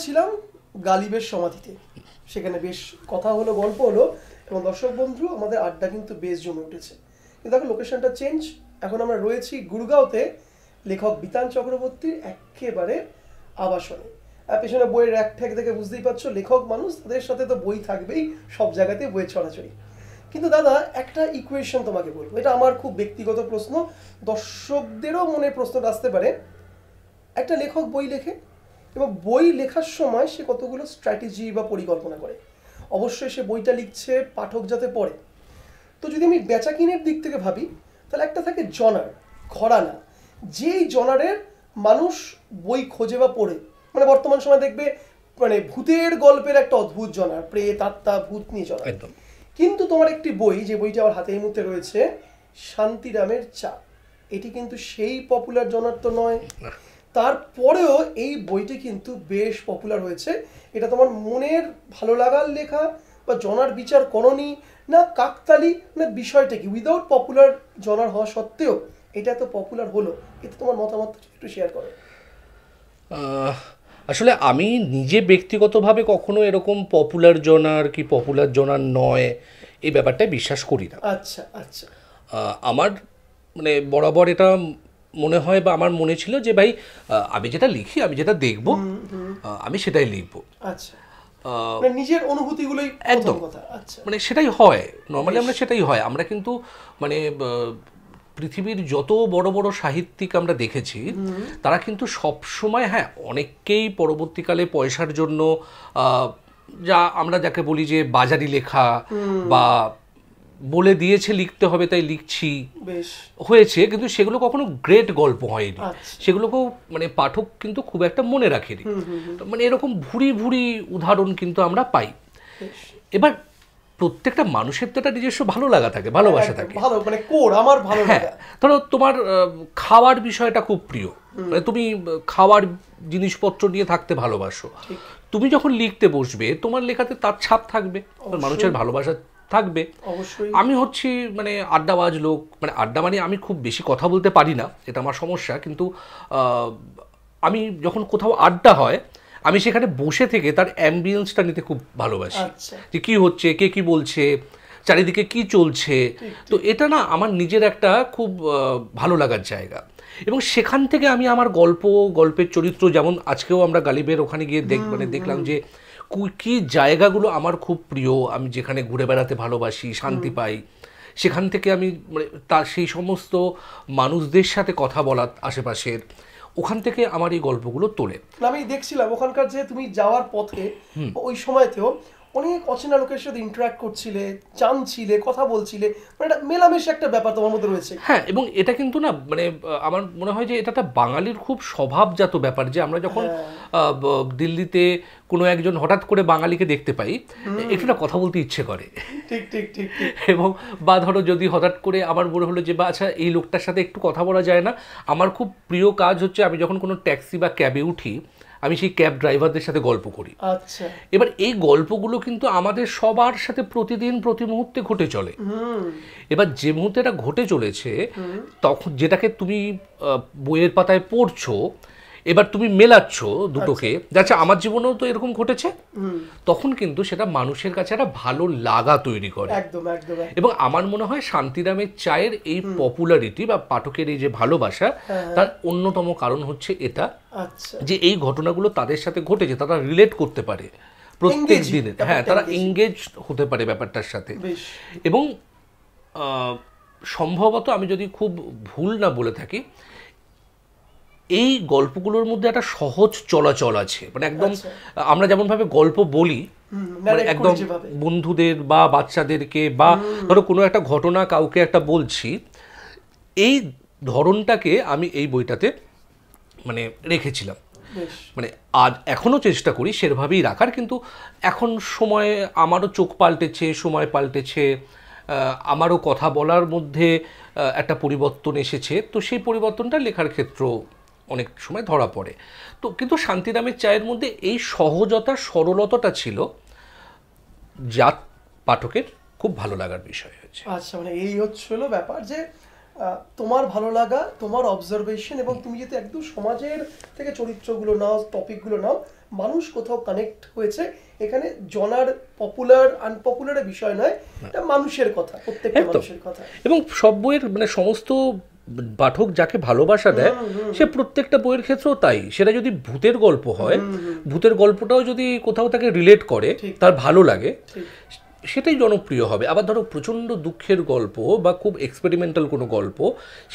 ছিলাম গালিবের সমাধিতে, সেখানে বেশ কথা হলো, গল্প হলো, এবং দর্শক বন্ধু আমাদের আড্ডা কিন্তু বেশ জমে উঠেছে। কিন্তু এখন লোকেশনটা চেঞ্জ, এখন আমরা রয়েছি গুরগাঁওতে লেখক বিতান চক্রবর্তীর একেবারে আবাসনে। আর পেছনে বইয়ের র্যাক ঠ্যাক দেখে বুঝতেই পারছো, লেখক মানুষ, তাদের সাথে তো বই থাকবেই, সব জায়গাতে বইয়ের ছড়াছড়ি। কিন্তু দাদা একটা ইকুয়েশন তোমাকে বলবো, এটা আমার খুব ব্যক্তিগত প্রশ্ন, দর্শকদেরও মনে প্রশ্নটা আসতে পারে। একটা লেখক বই লেখে এবং বই লেখার সময় সে কতগুলো স্ট্র্যাটেজি বা পরিকল্পনা করে, অবশ্যই সে বইটা লিখছে পাঠক যাতে পড়ে। তো যদি আমি বেচাকিনের দিক থেকে ভাবি, তাহলে একটা থাকে জনার, ঘরানা, যেই জনারের মানুষ বই খোঁজে বা পড়ে। মানে বর্তমান সময় দেখবে মানে ভূতের গল্পের একটা অদ্ভুত জনার, প্রেত আত্মা ভূত নিয়ে জনার। কিন্তু তোমার একটি বই, যে বইটা আমার হাতে এই মুহূর্তে রয়েছে, শান্তিরামের চা, এটি কিন্তু সেই পপুলার জনার তো নয়। তারপরেও এই বইটি কিন্তু বেশ পপুলার হয়েছে। এটা তোমার মনের ভালো লাগার লেখা বা জনার বিচার করনি না, কাকতালি না, বিষয়টা কি উইদাউট পপুলার জনার হওয়া সত্ত্বেও এটা এত পপুলার হলো, এতে তোমার মতামত একটু শেয়ার করো। আসলে আমি নিজে ব্যক্তিগতভাবে কখনো এরকম পপুলার জনার কি পপুলার জনার নয় এই ব্যাপারটায় বিশ্বাস করি না। আচ্ছা আচ্ছা। আমার মানে বরাবর এটা মনে হয় বা আমার মনে ছিল যে ভাই আমি যেটা লিখি, আমি যেটা দেখব, আমি সেটাই লিখব। আচ্ছা, মানে নিজের অনুভূতিগুলোই একদম কথা। আচ্ছা, মানে সেটাই হয় নর্মালি, আমরা সেটাই হয়। আমরা কিন্তু মানে পৃথিবীর যত বড় বড় সাহিত্যিক আমরা দেখেছি, তারা কিন্তু সব সময়, হ্যাঁ অনেককেই পরবর্তীকালে পয়সার জন্য যা আমরা যাকে বলি যে বাজারি লেখা বা বলে দিয়েছে লিখতে হবে তাই লিখছি হয়েছে, কিন্তু সেগুলো কখনো গ্রেট গল্প হয়নি। সেগুলোকেও মানে পাঠক কিন্তু খুব একটা মনে রাখেনি। মানে এরকম ভুরি ভুরি উদাহরণ কিন্তু আমরা পাই। এবার প্রত্যেকটা মানুষের তো একটা নিজস্ব ভালো লাগা থাকে, ভালোবাসা থাকে। হ্যাঁ, ধরো তোমার খাওয়ার বিষয়টা খুব প্রিয়, মানে তুমি খাওয়ার জিনিসপত্র নিয়ে থাকতে ভালোবাসো, তুমি যখন লিখতে বসবে তোমার লেখাতে তার ছাপ থাকবে, মানুষের ভালোবাসা থাকবে। আমি হচ্ছি মানে আড্ডাবাজ লোক, মানে আড্ডা মানে আমি খুব বেশি কথা বলতে পারি না, এটা আমার সমস্যা। কিন্তু আমি যখন কোথাও আড্ডা হয়, আমি সেখানে বসে থেকে তার অ্যাম্বিয়েন্সটা নিতে খুব ভালোবাসি, যে কী হচ্ছে, কে কী বলছে, চারিদিকে কি চলছে। তো এটা না আমার নিজের একটা খুব ভালো লাগার জায়গা, এবং সেখান থেকে আমি আমার গল্পের চরিত্র, যেমন আজকেও আমরা গালিবের ওখানে গিয়ে দেখলাম যে কী জায়গাগুলো আমার খুব প্রিয়, আমি যেখানে ঘুরে বেড়াতে ভালোবাসি, শান্তি পাই, সেখান থেকে আমি মানে তার সেই সমস্ত মানুষদের সাথে কথা বলা আশেপাশের, ওখান থেকে আমার এই গল্পগুলো তোলে। আমি দেখছিলাম ওখানকার যে তুমি যাওয়ার পথে ওই সময়তেও অনেক অচেনা লোকের সাথে ইন্টারঅ্যাক্ট করছিলে, জানছিলে, কথা বলছিলে, মানে একটা মেলামেশা একটা ব্যাপার তোমার মধ্যে রয়েছে। হ্যাঁ, এবং এটা কিন্তু না মানে আমার মনে হয় যে এটা একটা বাঙালির খুব স্বভাবজাত ব্যাপার, যে আমরা যখন দিল্লিতে কোনো একজন হঠাৎ করে বাঙালিকে দেখতে পাই, একটু না কথা বলতে ইচ্ছে করে। ঠিক ঠিক ঠিক। এবং বা ধরো যদি হঠাৎ করে আমার মনে হলো যে বা আচ্ছা এই লোকটার সাথে একটু কথা বলা যায় না। আমার খুব প্রিয় কাজ হচ্ছে, আমি যখন কোনো ট্যাক্সি বা ক্যাবে উঠি, আমি সেই ক্যাব ড্রাইভারদের সাথে গল্প করি। আচ্ছা, এবার এই গল্পগুলো কিন্তু আমাদের সবার সাথে প্রতিদিন প্রতি মুহূর্তে ঘটে চলে। এবার যে মুহূর্তে এটা ঘটে চলেছে, তখন যেটাকে তুমি বইয়ের পাতায় পড়ছো, এবার তুমি মেলাচ্ছ দুটোকে, যাচ্ছে আমার জীবনেও তো এরকম ঘটেছে, তখন কিন্তু সেটা মানুষের কাছে একটা ভালো লাগা তৈরি করে। এবং আমার মনে হয় শান্তিরামের চায়ের এই পপুলারিটি বা পাঠকের এই যে ভালোবাসা, তার অন্যতম কারণ হচ্ছে এটা, যে এই ঘটনাগুলো তাদের সাথে ঘটেছে, তারা রিলেট করতে পারে প্রত্যেক দিনের। হ্যাঁ, তারা এঙ্গেজ হতে পারে ব্যাপারটার সাথে। এবং সম্ভবত আমি যদি খুব ভুল না বলে থাকি, এই গল্পগুলোর মধ্যে একটা সহজ চলাচল আছে, মানে একদম আমরা যেমনভাবে গল্প বলি, মানে একদম বন্ধুদের বা বাচ্চাদেরকে, বা ধরো কোনো একটা ঘটনা কাউকে একটা বলছি, এই ধরনটাকে আমি এই বইটাতে মানে রেখেছিলাম। মানে আজ এখনও চেষ্টা করি সেভাবেই রাখার, কিন্তু এখন সময় আমারও চোখ পাল্টেছে, সময় পাল্টেছে, আমারও কথা বলার মধ্যে একটা পরিবর্তন এসেছে, তো সেই পরিবর্তনটা লেখার ক্ষেত্র অনেক সময় ধরা পড়ে। তো কিন্তু শান্তিরামের চায়ের মধ্যে এই সহজতা, সরলতাটা ছিল, যা পাঠকের খুব ভালো লাগার বিষয় হয়েছে। আচ্ছা, মানে এই হচ্ছিল ব্যাপার, যে তোমার ভালো লাগা, তোমার অবজারভেশন, এবং তুমি যদি একদম সমাজের থেকে চরিত্রগুলো নাও, টপিকগুলো নাও, মানুষ কোথাও কানেক্ট হয়েছে, এখানে জনার পপুলার আনপপুলারের বিষয় নয়, এটা মানুষের কথা, প্রত্যেকটা মানুষের কথা। এবং সব বইয়ের মানে সমস্ত পাঠক যাকে ভালোবাসা দেয় সে প্রত্যেকটা বইয়ের ক্ষেত্রেও তাই। সেটা যদি ভূতের গল্প হয়, ভূতের গল্পটাও যদি কোথাও তাকে রিলেট করে, তার ভালো লাগে, সেটাই জনপ্রিয় হবে। আবার ধরো প্রচণ্ড দুঃখের গল্প বা খুব এক্সপেরিমেন্টাল কোনো গল্প,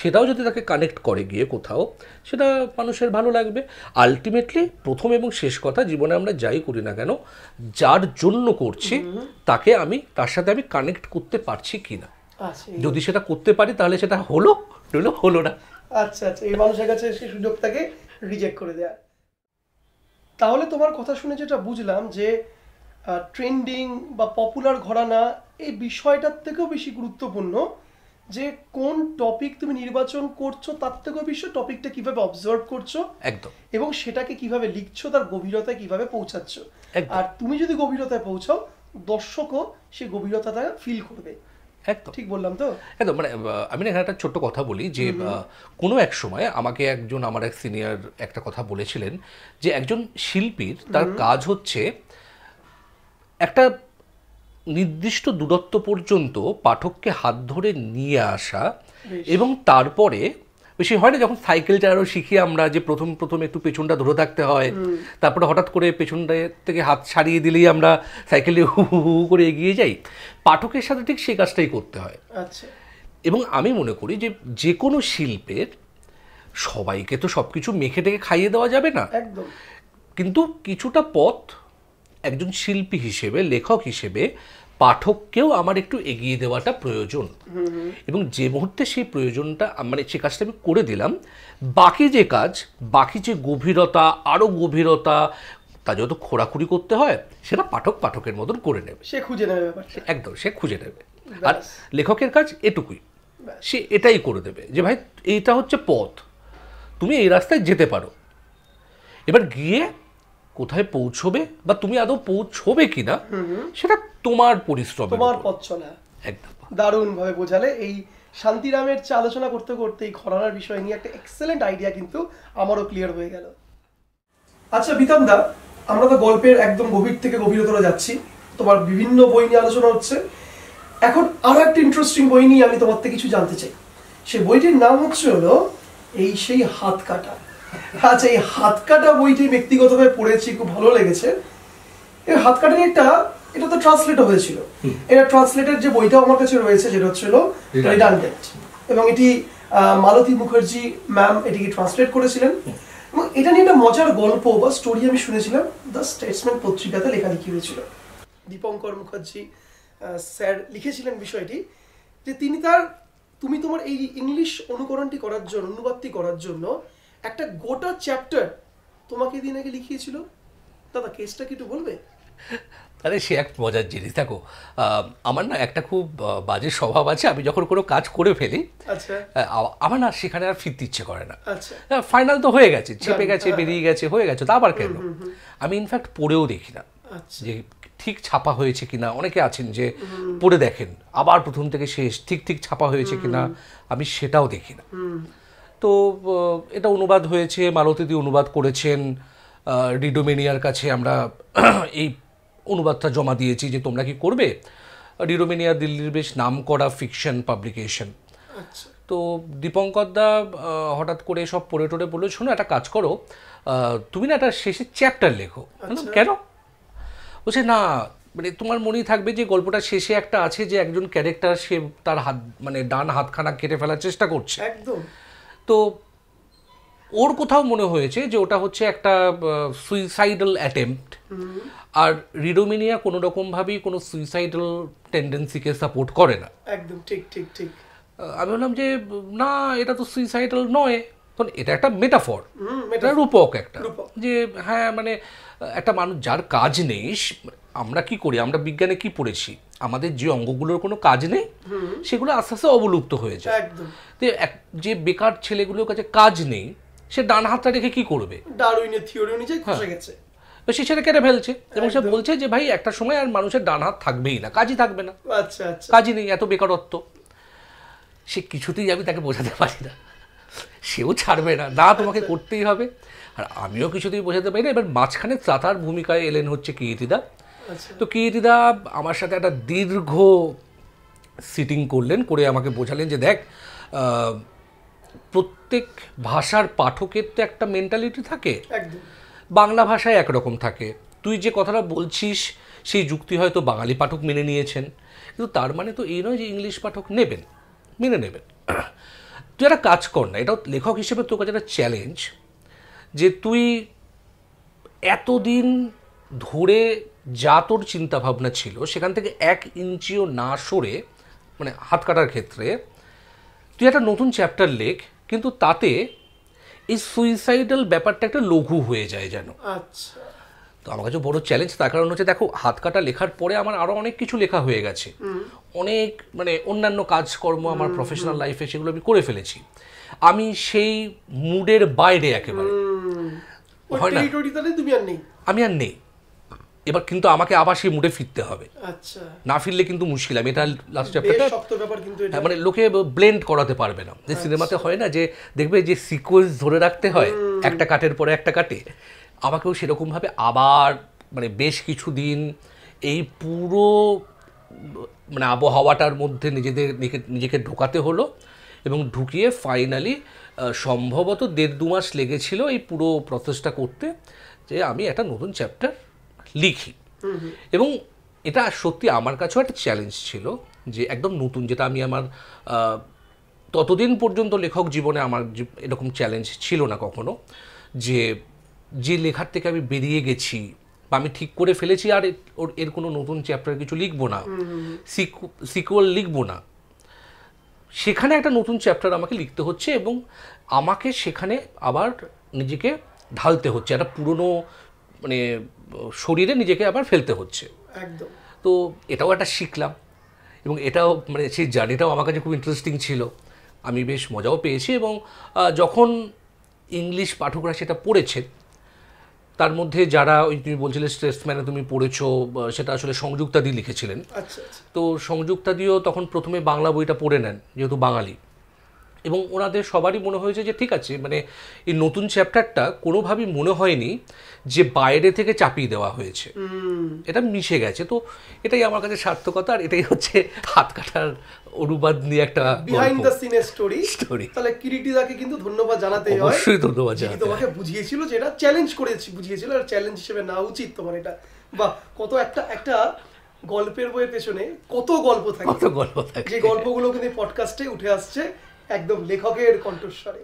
সেটাও যদি তাকে কানেক্ট করে গিয়ে কোথাও, সেটা মানুষের ভালো লাগবে। আলটিমেটলি প্রথম এবং শেষ কথা, জীবনে আমরা যাই করি না কেন, যার জন্য করছি তাকে তার সাথে আমি কানেক্ট করতে পারছি কিনা। যদি সেটা করতে পারি তাহলে সেটা হলো না। আচ্ছা, এই মানুষের কাছে সেই সুযোগটাকে রিজেক্ট করে দেয়া। তাহলে তোমার কথা শুনে যেটা বুঝলাম যে ট্রেন্ডিং বা পপুলার ঘরানা এই বিষয়টার থেকেও বেশি গুরুত্বপূর্ণ যে কোন টপিক তুমি নির্বাচন করছো, তার থেকেও বেশি টপিকটা কিভাবে অবজার্ভ করছো, একদম, এবং সেটাকে কিভাবে লিখছো, তার গভীরতায় কিভাবে পৌঁছাচ্ছ। আর তুমি যদি গভীরতায় পৌঁছাও, দর্শকও সেই গভীরতাটা ফিল করবে। একদম ঠিক বললাম তো? একদম। মানে আমি এখানে একটা ছোট্ট কথা বলি যে কোনো এক সময় আমাকে আমার এক সিনিয়র একটা কথা বলেছিলেন যে একজন শিল্পীর তার কাজ হচ্ছে একটা নির্দিষ্ট দূরত্ব পর্যন্ত পাঠককে হাত ধরে নিয়ে আসা, এবং তারপরে বেশি হয় না যখন সাইকেল চালানো শিখি আমরা, যে প্রথম একটু পেছনটা ধরে থাকতে হয়, তারপরে হঠাৎ করে পেছনটা থেকে হাত ছাড়িয়ে দিলেই আমরা সাইকেলে হু হু হু করে এগিয়ে যাই, পাঠকের সাথে ঠিক সেই কাজটাই করতে হয়। আচ্ছা। এবং আমি মনে করি যে কোনো শিল্পের সবাইকে তো সব কিছু মেখে টেকে খাইয়ে দেওয়া যাবে না, একদম, কিন্তু কিছুটা পথ একজন শিল্পী হিসেবে, লেখক হিসেবে পাঠককেও আমার একটু এগিয়ে দেওয়াটা প্রয়োজন। এবং যে মুহূর্তে সেই প্রয়োজনটা মানে সে কাজটা আমি করে দিলাম, বাকি যে গভীরতা, আরও গভীরতা, তা যত খোঁড়াখুড়ি করতে হয় সেটা পাঠকের মতন করে নেবে, সে খুঁজে নেবে ব্যাপারটা। একদম, সে খুঁজে নেবে। আর লেখকের কাজ এটুকুই, সে এটাই করে দেবে যে ভাই এইটা হচ্ছে পথ, তুমি এই রাস্তায় যেতে পারো, এবার গিয়ে কোথায় পৌঁছবে বা তুমি আদৌ পৌঁছবে কিনা সেটা তোমার পরিশ্রম, তোমার পথ চলা। একদম দারুণভাবে বোঝালে। এই শান্তিরামের আলোচনা করতে করতে এই ঘরানার বিষয় নিয়ে একটা এক্সেলেন্ট আইডিয়া কিন্তু আমারও ক্লিয়ার হয়ে গেল। আচ্ছা বিতান দা, আমরা তো গল্পের একদম গভীর থেকে গভীরতর যাচ্ছি, তোমার বিভিন্ন বই নিয়ে আলোচনা হচ্ছে। এখন আরো একটা ইন্টারেস্টিং বই নিয়ে আমি তোমার থেকে কিছু জানতে চাই। সেই বইটির নাম হলো সেই হাত কাটা। আচ্ছা, এই হাত কাটা বইটি ব্যক্তিগতভাবে পড়েছি, খুব ভালো লেগেছে। এই হাত কাটার এটা তো ট্রান্সলেটও হয়েছিল। এটা ট্রান্সলেটের যে বইটাও আমার কাছে রয়েছে, যেটা হচ্ছিল রিডান্ডেন্ট, এবং এটি মালতী মুখার্জি ম্যাম এটিকে ট্রান্সলেট করেছিলেন। এবং এটা নিয়ে একটা মজার গল্প বা স্টোরি আমি শুনেছিলাম, দ্য স্টেটসম্যান পত্রিকাতে লেখালেখি হয়েছিল। দীপঙ্কর মুখার্জি স্যার লিখেছিলেন বিষয়টি, যে তুমি তোমার এই ইংলিশ অনুবাদটি করার জন্য একটা গোটা চ্যাপ্টার তোমাকে দিয়ে নাকি লিখিয়েছিল। দাদা, কেসটা কি একটু বলবে? আরে সে এক মজার জিনিস। দেখো, আমার না একটা খুব বাজে স্বভাব আছে, আমি যখন কোনো কাজ করে ফেলি, আচ্ছা, আমার না সেখানে আর ফিরতে ইচ্ছে করে না। আচ্ছা, ফাইনাল তো হয়ে গেছে, চেপে গেছে, বেরিয়ে গেছে, হয়ে গেছে, তা আবার কেন? আমি ইনফ্যাক্ট পড়েও দেখি না যে ঠিক ছাপা হয়েছে কিনা। অনেকে আছেন যে পড়ে দেখেন আবার প্রথম থেকে শেষ ঠিক ছাপা হয়েছে কিনা, আমি সেটাও দেখি না। তো এটা অনুবাদ হয়েছে, মালতীদি অনুবাদ করেছেন, রিডোমেনিয়ার কাছে আমরা এই অনুবাদটা জমা দিয়েছি যে তোমরা কি করবে। রিডোমেনিয়া দিল্লির বেশ নামকরা ফিকশন পাবলিকেশন। তো দীপঙ্কর দা হঠাৎ করে সব পড়ে টোড়ে বললো, শোনো একটা কাজ করো, তুমি না একটা শেষে চ্যাপ্টার লেখো। কেন? বলছে না, মানে তোমার মনেই থাকবে যে গল্পটা শেষে একটা আছে যে একজন ক্যারেক্টার, সে তার হাত মানে ডান হাতখানা কেটে ফেলার চেষ্টা করছে। একদম। তো ওর কোথাও মনে হয়েছে যে ওটা হচ্ছে একটা সুইসাইডাল অ্যাটেম্পট, আর রিডোমেনিয়া কোনো রকমভাবেই কোনো সুইসাইডাল টেন্ডেন্সিকে সাপোর্ট করে না। একদম ঠিক ঠিক ঠিক। আমি বললাম যে না, এটা তো সুইসাইডাল নয়, কারণ এটা একটা মেটাফর, এটা রূপক একটা, যে হ্যাঁ মানে একটা মানুষ যার কাজ নেই, আমরা কি করি, আমরা বিজ্ঞানে কি পড়েছি, আমাদের যে অঙ্গগুলোর কোনো কাজ নেই সেগুলো আস্তে আস্তে অবলুপ্ত হয়ে যায়। যে বেকার ছেলেগুলোর কাছে কাজ নেই, সে ডান হাতটা রেখে কি করবে, ডারউইনের থিওরি অনুযায়ী খসে গেছে, সে সেটা কেটে ফেলছে। এবং সে বলছে যে ভাই একটা সময় আর মানুষের ডান হাত থাকবেই না, কাজই থাকবে না, কাজই নেই, এত বেকারত্ব। সে কিছুতেই আমি তাকে বোঝাতে পারি না, সেও ছাড়বে না, না তোমাকে করতেই হবে। আর আমিও কিছুতেই বোঝাতে পারি না। এবার মাঝখানে চাতার ভূমিকায় এলেন হচ্ছে কীর্তিদা। তো কীর্তিদা আমার সাথে একটা দীর্ঘ সিটিং করলেন, করে আমাকে বোঝালেন যে দেখ, প্রত্যেক ভাষার পাঠকের তো একটা মেন্টালিটি থাকে, বাংলা ভাষায় একরকম থাকে। তুই যে কথাটা বলছিস সেই যুক্তি হয়তো বাঙালি পাঠক মেনে নিয়েছেন, কিন্তু তার মানে তো এই নয় যে ইংলিশ পাঠক মেনে নেবেন। তুই একটা কাজ কর না, এটাও লেখক হিসেবে তোর কাছে একটা চ্যালেঞ্জ, যে তুই এতদিন ধরে যা তোর চিন্তাভাবনা ছিল সেখান থেকে 1 ইঞ্চিও না সরে, মানে হাত কাটার ক্ষেত্রে তুই একটা নতুন চ্যাপ্টার লেখ, কিন্তু তাতে এই সুইসাইডাল ব্যাপারটা একটা লঘু হয়ে যায় যেন। আচ্ছা, তো আমার কাছে বড় চ্যালেঞ্জ, তার কারণ হচ্ছে দেখো, হাত কাটা লেখার পরে আমার আরও অনেক কিছু লেখা হয়ে গেছে, অনেক মানে অন্যান্য কাজকর্ম আমার প্রফেশনাল লাইফে সেগুলো আমি করে ফেলেছি। আমি সেই মুডের বাইরে একেবারে, হয় না, আমি আর নেই। এবার কিন্তু আমাকে আবার সেই মুডে ফিরতে হবে, না ফিরলে কিন্তু মুশকিল। আমি এটা লাস্ট চ্যাপ্টারটা, মানে লোকে ব্লেন্ড করাতে পারবে না। যে সিনেমাতে হয় না যে দেখবে যে সিকোয়েন্স ধরে রাখতে হয়, একটা কাটের পরে একটা কাটে, আমাকেও সেরকমভাবে আবার মানে বেশ কিছুদিন এই পুরো মানে আবহাওয়াটার মধ্যে নিজেকে ঢোকাতে হলো, এবং ঢুকিয়ে ফাইনালি সম্ভবত 1.5-2 মাস লেগেছিল এই পুরো প্রসেসটা করতে, যে আমি একটা নতুন চ্যাপ্টার লিখি। এবং এটা সত্যি আমার কাছেও একটা চ্যালেঞ্জ ছিল, যে একদম নতুন, যেটা আমি আমার ততদিন পর্যন্ত লেখক জীবনে আমার এরকম চ্যালেঞ্জ ছিল না কখনো, যে লেখার থেকে আমি বেরিয়ে গেছি বা আমি ঠিক করে ফেলেছি আর এর কোনো নতুন চ্যাপ্টার কিছু লিখবো না, সিকুয়েল লিখবো না। সেখানে একটা নতুন চ্যাপ্টার আমাকে লিখতে হচ্ছে, এবং আমাকে সেখানে আবার নিজেকে ঢালতে হচ্ছে, একটা পুরনো মানে শরীরে নিজেকে আবার ফেলতে হচ্ছে। একদম। তো এটাও একটা শিখলাম, এবং এটাও মানে সেই জার্নিটাও আমার কাছে খুব ইন্টারেস্টিং ছিল, আমি বেশ মজাও পেয়েছি। এবং যখন ইংলিশ পাঠকরা সেটা পড়েছে, তার মধ্যে যারা ওই তুমি বলছিলে স্ট্রেসম্যানে তুমি পড়েছো, সেটা আসলে সংযুক্তাদি লিখেছিলেন। তো সংযুক্তাদিও তখন প্রথমে বাংলা বইটা পড়ে নেন, যেহেতু বাঙালি, এবং ওনাদের সবারই মনে হয়েছে যে ঠিক আছে, মানে এই নতুন চ্যাপ্টারটা কোনোভাবেই মনে হয়নি যে বাইরে থেকে চাপিয়ে দেওয়া হয়েছে, এটা মিশে গেছে। তো এটাই আমার কাছে সার্থকতা, আর এটাই হচ্ছে হাত কাটার অনুবাদ নিয়ে একটা বিহাইন্ড দ্য সিন স্টোরি। তাহলে কিরিটিদাকে কিন্তু ধন্যবাদ জানাতে হয়, অবশ্যই ধন্যবাদ জানাতে হয়। তোমাকে বুঝিয়েছিল, যেটা চ্যালেঞ্জ করেছি, বুঝিয়েছিল, আর চ্যালেঞ্জ হিসেবে না উচিত তোমার এটা। বাহ, কত একটা গল্পের বইয়ের পেছনে কত গল্প থাকে, যে গল্পগুলো কিন্তু পডকাস্টে উঠে আসছে একদম লেখকের কণ্ঠস্বরে।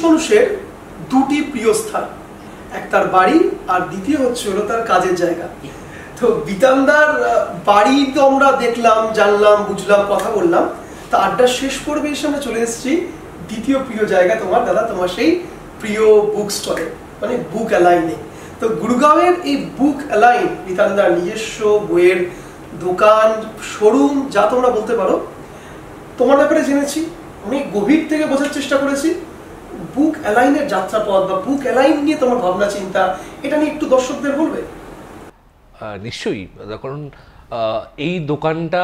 মানুষের দুটি প্রিয় স্থান, এক তার বাড়ি আর দ্বিতীয় হচ্ছে হলো তার কাজের জায়গা। তো বিতানদার বাড়ি তো আমরা দেখলাম, জানলাম, বুঝলাম, কথা বললাম। তা আড্ডার শেষ পর্বে এসে আমরা চলে এসেছি দ্বিতীয় প্রিয় জায়গা তোমার দাদা, তোমার সেই প্রিয় বুক স্টলে, মানে বুক অ্যালাইনে। তো গুরগাঁওয়ের এই বুক অ্যালাইন বিতানদার নিজস্ব বইয়ের দোকান, শোরুম, যা তোমরা বলতে পারো। তোমার ব্যাপারে জেনেছি, অনেক গভীর থেকে বোঝার চেষ্টা করেছি। বুক অ্যালাইনের যাত্রাপথ বা বুক অ্যালাইন নিয়ে তোমার ভাবনা চিন্তা, এটা নিয়ে একটু দর্শকদের বলবে? নিশ্চয়ই, কারণ এই দোকানটা,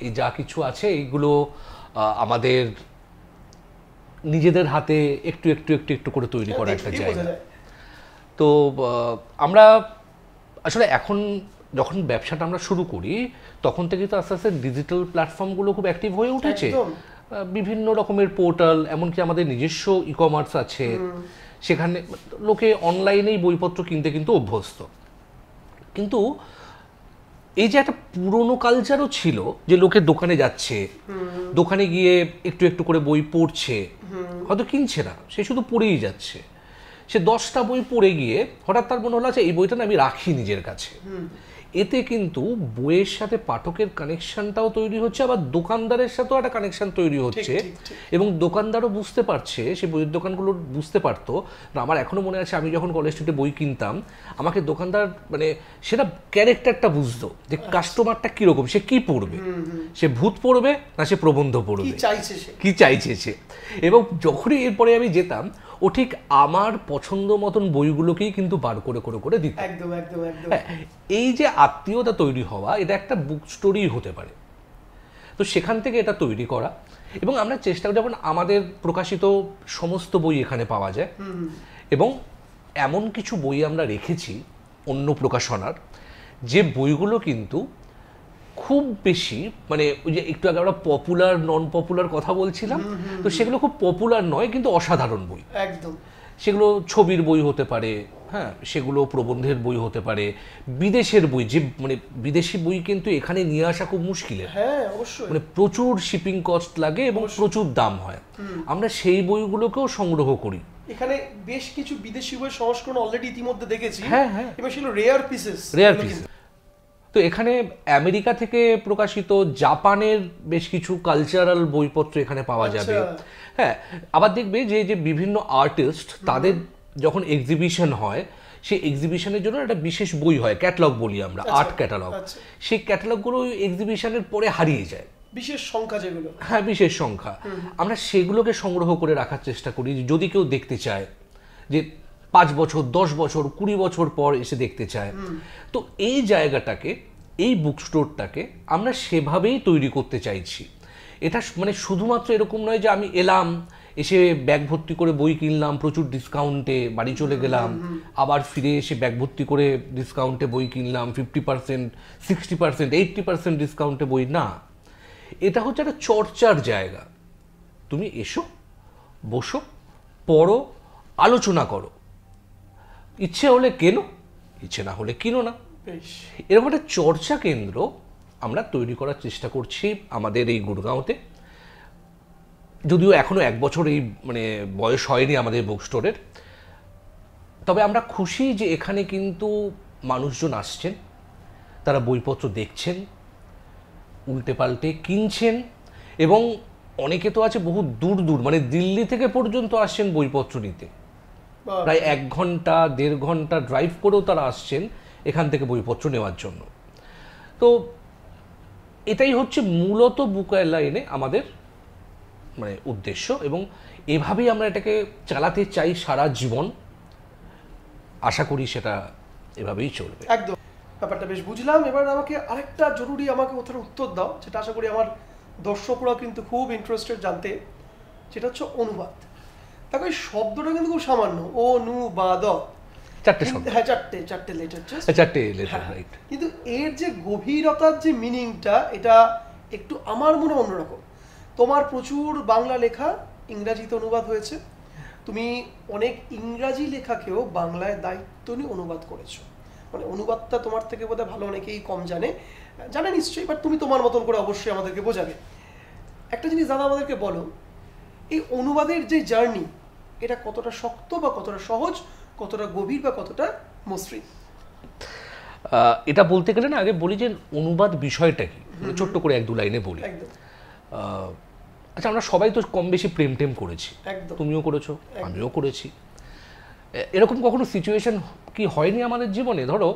এই যা কিছু আছে এইগুলো আমাদের নিজেদের হাতে একটু একটু একটু একটু করে তৈরি করা একটা জায়গা। তো আমরা আসলে এখন যখন ব্যবসাটা আমরা শুরু করি তখন থেকে তো আস্তে আস্তে ডিজিটাল প্ল্যাটফর্মগুলো খুব অ্যাক্টিভ হয়ে উঠেছে, বিভিন্ন রকমের পোর্টাল, এমনকি আমাদের নিজস্ব ই কমার্স আছে, সেখানে লোকে অনলাইনেই বইপত্র কিনতে কিন্তু অভ্যস্ত। কিন্তু এই যে একটা পুরনো কালচারও ছিল যে লোকে দোকানে যাচ্ছে, দোকানে গিয়ে একটু একটু করে বই পড়ছে, হয়তো কিনছে না, সে শুধু পড়েই যাচ্ছে। সে 10টা বই পড়ে গিয়ে হঠাৎ তার মনে হলো যে এই বইটা না আমি রাখি নিজের কাছে। এতে কিন্তু বইয়ের সাথে পাঠকের কানেকশনটাও তৈরি হচ্ছে, আবার দোকানদারের সাথেও একটা কানেকশন তৈরি হচ্ছে, এবং দোকানদারও বুঝতে পারছে, সে বইয়ের দোকানগুলো বুঝতে পারতো না। আমার এখনো মনে আছে আমি যখন কলেজ স্ট্রিটে বই কিনতাম, আমাকে দোকানদার মানে সেটা ক্যারেক্টারটা বুঝতো যে কাস্টমারটা কিরকম, সে কি পড়বে, সে ভূত পড়বে না সে প্রবন্ধ পড়বে, কি চাইছে সে। এবং যখনই এরপরে আমি যেতাম, ও ঠিক আমার পছন্দ মতন বইগুলোকেই কিন্তু বার করে করে করে দিত। একদম একদম একদম। এই যে আত্মীয়তা তৈরি হওয়া, এটা একটা বুক স্টোরি হতে পারে। তো সেখান থেকে এটা তৈরি করা, এবং আমরা চেষ্টা করি যেমন আমাদের প্রকাশিত সমস্ত বই এখানে পাওয়া যায়, এবং এমন কিছু বই আমরা রেখেছি অন্য প্রকাশনার, যে বইগুলো কিন্তু খুব বেশি মানে ওই যে একটু আগে আমরা পপুলার নন পপুলার কথা বলছিলাম, তো সেগুলো খুব পপুলার নয় কিন্তু অসাধারণ বই। একদম। সেগুলো ছবির বই হতে পারে, হ্যাঁ, সেগুলো প্রবন্ধের বই হতে পারে, বিদেশের বই, যে মানে বিদেশি বই কিন্তু এখানে নিয়ে আসা খুব মুশকিলের। হ্যাঁ অবশ্যই, মানে প্রচুর শিপিং কস্ট লাগে এবং প্রচুর দাম হয়। আমরা সেই বইগুলোকেও সংগ্রহ করি। এখানে বেশ কিছু বিদেশি বইয়ের সংস্করণ অলরেডি ইতিমধ্যে দেখেছি। হ্যাঁ হ্যাঁ, এবং সেগুলো রেয়ার পিসেস। তো এখানে আমেরিকা থেকে প্রকাশিত, জাপানের বেশ কিছু কালচারাল বইপত্র এখানে পাওয়া যাবে। হ্যাঁ, আবার দেখবে যে যে বিভিন্ন আর্টিস্ট তাদের যখন এক্সিবিশন হয়, সেই এক্সিবিশনের জন্য একটা বিশেষ বই হয়, ক্যাটালগ বলি আমরা, আর্ট ক্যাটালগ। সেই ক্যাটালগগুলো এক্সিবিশনের পরে হারিয়ে যায়, বিশেষ সংখ্যা যেগুলো, হ্যাঁ বিশেষ সংখ্যা। আমরা সেগুলোকে সংগ্রহ করে রাখার চেষ্টা করি, যদি কেউ দেখতে চায়, যে 5 বছর 10 বছর 20 বছর পর এসে দেখতে চায়। তো এই জায়গাটাকে, এই বুক স্টোরটাকে আমরা সেভাবেই তৈরি করতে চাইছি। এটা মানে শুধুমাত্র এরকম নয় যে আমি এলাম, এসে ব্যাগ ভর্তি করে বই কিনলাম প্রচুর ডিসকাউন্টে, বাড়ি চলে গেলাম, আবার ফিরে এসে ব্যাগ ভর্তি করে ডিসকাউন্টে বই কিনলাম, 50%, 60%, 80% ডিসকাউন্টে বই না। এটা হচ্ছে একটা চর্চার জায়গা। তুমি এসো, বসো, পড়ো, আলোচনা করো, ইচ্ছে হলে কেনো, ইচ্ছে না হলে কিনো না। এরকম একটা চর্চা কেন্দ্র আমরা তৈরি করার চেষ্টা করছি আমাদের এই গুরগাঁওতে। যদিও এখনো 1 বছর এই মানে বয়স হয়নি আমাদের বুক স্টোরের, তবে আমরা খুশি যে এখানে কিন্তু মানুষজন আসছেন, তারা বইপত্র দেখছেন, উল্টে পাল্টে কিনছেন, এবং অনেকে তো আছে বহু দূর দূর, মানে দিল্লি থেকে পর্যন্ত আসছেন বইপত্র নিতে। প্রায় 1 ঘন্টা 1.5 ঘন্টা ড্রাইভ করেও তারা আসছেন এখান থেকে বইপত্র নেওয়ার জন্য। তো এটাই হচ্ছে মূলত বুক অ্যালাইনে আমাদের মানে উদ্দেশ্য, এবং এভাবেই আমরা এটাকে চালাতে চাই সারা জীবন। আশা করি সেটা এভাবেই চলবে। একদম, ব্যাপারটা বেশ বুঝলাম। এবার আমাকে আরেকটা জরুরি আমাকে ওটার উত্তর দাও, যেটা আশা করি আমার দর্শকরাও কিন্তু খুব ইন্টারেস্টেড জানতে, যেটা হচ্ছে অনুবাদ। দেখো এই শব্দটা কিন্তু খুব সামান্য, অনুবাদ, 4টে শব্দ, হ্যাঁ 4টে লেটার, 4টে লেটার, রাইট। কিন্তু এর যে গভীরতার যে মিনিংটা, এটা একটু আমার মনে অন্যরকম। তোমার প্রচুর বাংলা লেখা ইংরাজিতে অনুবাদ হয়েছে, তুমি অনেক ইংরাজি লেখাকেও বাংলায় দায়িত্ব নিয়ে অনুবাদ করেছো। মানে অনুবাদটা তোমার থেকে বোধহয় ভালো অনেকেই কম জানে নিশ্চয়ই, বাট তুমি তোমার মতন করে অবশ্যই আমাদেরকে বোঝাবে। একটা জিনিস দাদা আমাদেরকে বলো, এই অনুবাদের যে জার্নি, এটা কতটা শক্ত বা কতটা সহজ, কতটা গভীর বা কতটা মসৃণ? এটা বলতে গেলে না আগে বলি যে অনুবাদ বিষয়টা কি, ছোট্ট করে 1-2 লাইনে বলি। একদম আচ্ছা, আমরা সবাই তো কম বেশি প্রেম টেম করেছি, একদম তুমিও করেছো, আমিও করেছি। এরকম কখনো সিচুয়েশন কি হয়নি আমাদের জীবনে? ধরো